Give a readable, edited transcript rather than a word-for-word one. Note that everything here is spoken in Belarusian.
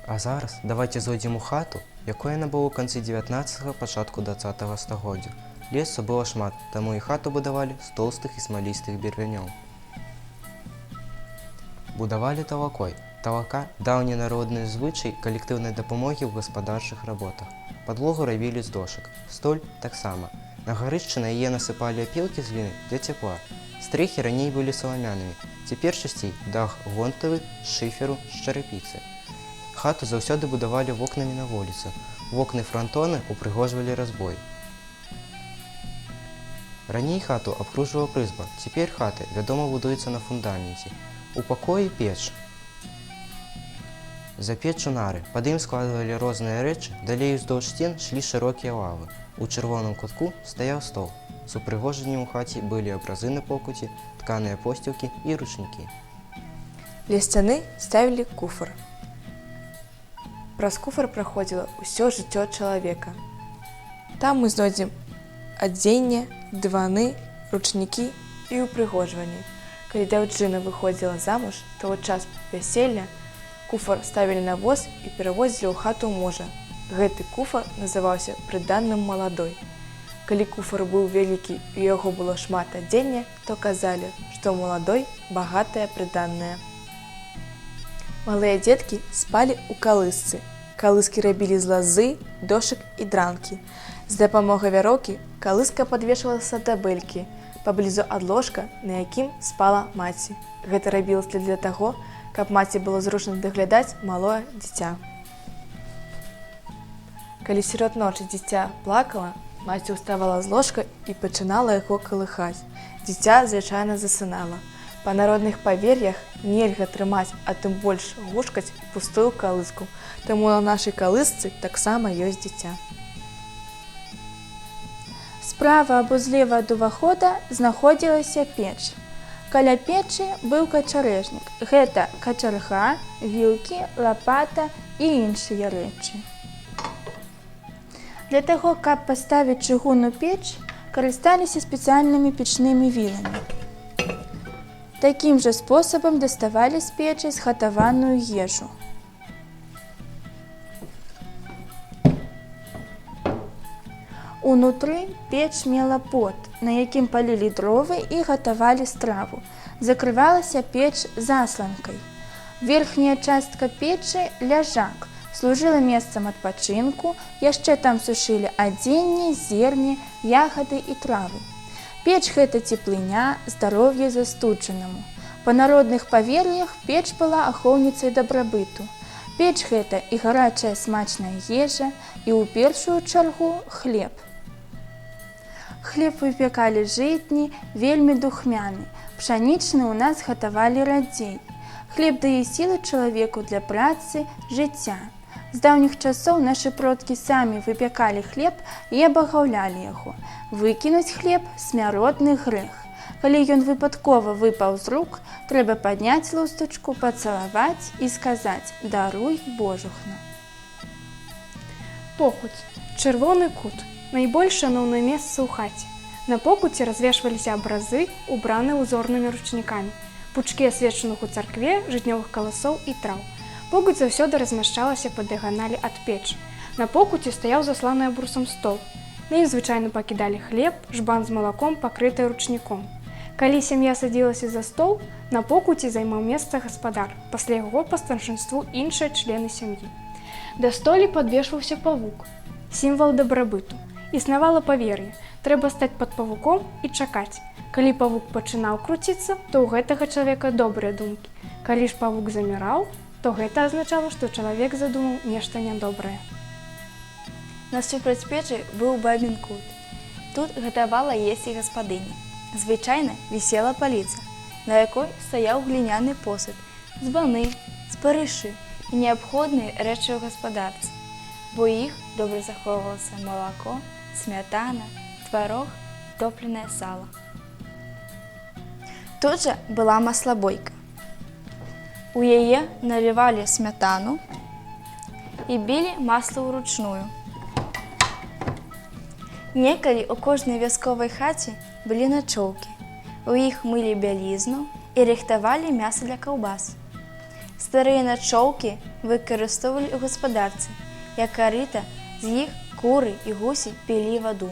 А зараз давайте зойдзем у хату, якое яна было ў канцы 19-го, пачатку 20-го стагоддзя. Лесу было шмат, таму і хату будавалі з тоўстых і смалістых бервянёў. Будавалі талакой. Талака – даўні народны звычай калектыўнай дапамогі ў гаспадарчых работах. Падлогу рабілі з дошак, столь таксама. На гарышчы на яе насыпалі апілкі з гліны для цяпла. Стрэхі раней былі саламянымі, цяпер часцей дах гонтавы з шыферу з чарапіцы. Хату заўсёды будавалі вокнамі на вуліцу. Вокны франтоны упрыгожвалі разбой. Раней хату абкружвала прызба, цяпер хаты, вядома, будуюцца на фундаменце. У пакоі печ. За печчу нары, пад ім складвалі розныя рэчы, далей уздоўж сцен шлі шырокія лавы. У чырвоным кутку стаяў стол. З упрыгожаннем у хаце былі абразы на покуці, тканыя посцілкі і ручнікі. Ля сцяны ставілі куфар. Праз куфар праходзіла ўсё жыццё чалавека. Там мы знойдзем адзенне, дываны, ручнікі і упрыгожванні. Калі дзяўчына выходзіла замуж, то ў час вяселля куфар ставілі на воз і перавозілі ў хату мужа. Гэты куфар называўся прыданным маладой. Калі куфар быў вялікі і ў яго было шмат адзення, то казалі, што маладой багатая прыданная. Малыя дзеткі спалі ў калысцы. Калыскі рабілі з лазы, дошак і дранкі. З дапамогай вяроўкі калыска падвешвалася да бэлькі, паблізу ад ложка, на якім спала маці. Гэта рабілася для таго, каб маці было зручна даглядаць малое дзіця. Калі сярод ночы дзіця плакала, маці ўставала з ложка і пачынала яго калыхаць. Дзіця звычайна засынала. Па народных павер'ях нельга трымаць, а тым больш гушкаць пустую калыску, таму на нашай калысцы таксама ёсць дзіця. Справа або злева ад увахода знаходзілася печ. Каля печы быў качарэжнік. Гэта качарга, вілкі, лапата і іншыя рэчы. Для таго, каб паставіць чыгунную печ, карысталіся спецыяльнымі печнымі віламі. Такім жа спосабам даставалі з печы згатаваную ежу. Унутры печ мела пот, на якім палілі дровы і гатавалі страву. Закрывалася печ засланкай. Верхняя частка печы – ляжак, служыла месцам адпачынку, яшчэ там сушылі адзенне, зерне, ягады і травы. Печ – гэта цеплыня, здароўе застуджанаму. Па народных павер'ях печ была ахоўніцай дабрабыту. Печ – гэта і гарачая смачная ежа, і ў першую чаргу хлеб. Хлеб выпякалі жытні, вельмі духмяны. Пшанічны ў нас гатавалі радзей. Хлеб дае сілы чалавеку для працы, жыцця. З даўніх часоў нашы продкі самі выпякалі хлеб і абагаўлялі яго. Выкінуць хлеб – смяротны грэх. Калі ён выпадкова выпаў з рук, трэба падняць лустачку, пацалаваць і сказаць «Даруй, Божухна». Покуць. Чырвоны кут. Найбольш шаноўнае месца ў хаце. На покуці развешваліся абразы, убраныя узорнымі ручнікамі, пучкі асвечаных у царкве, жытнёвых каласоў і траў. Покуць заўсёды размяшчалася па дыяганалі ад печы. На покуці стаяў засланы абрусам стол. На ім звычайна пакідалі хлеб, жбан з малаком, пакрыты ручніком. Калі сям'я садзілася за стол, на покуці займаў месца гаспадар, пасля яго па старшынству іншыя члены сям'і. Да столі падвешваўся павук, сімвал дабрабыту. Існавала павер'е, трэба стаць пад павуком і чакаць. Калі павук пачынаў круціцца, то ў гэтага чалавека добрыя думкі. Калі ж павук заміраў, то гэта азначала, што чалавек задумаў нешта нядобрае. Насупраць печы быў бабін кут. Тут гатавала есці гаспадыня. Звычайна вісела паліца, на якой стаяў гліняны посуд, збаны, спарышы і неабходныя рэчы ў гаспадарцы, бо іх добра захоўвалася малако, смятана, тварог, топленае сала. Тут жа была маслабойка. У яе налівалі смятану і білі масла ўручную. Некалі ў кожнай вясковай хаце былі начоўкі. У іх мылі бялізну і рыхтавалі мяса для каўбас. Старыя начоўкі выкарыстоўвалі ў гаспадарцы. Як карыта, з іх куры і гусі пілі ваду.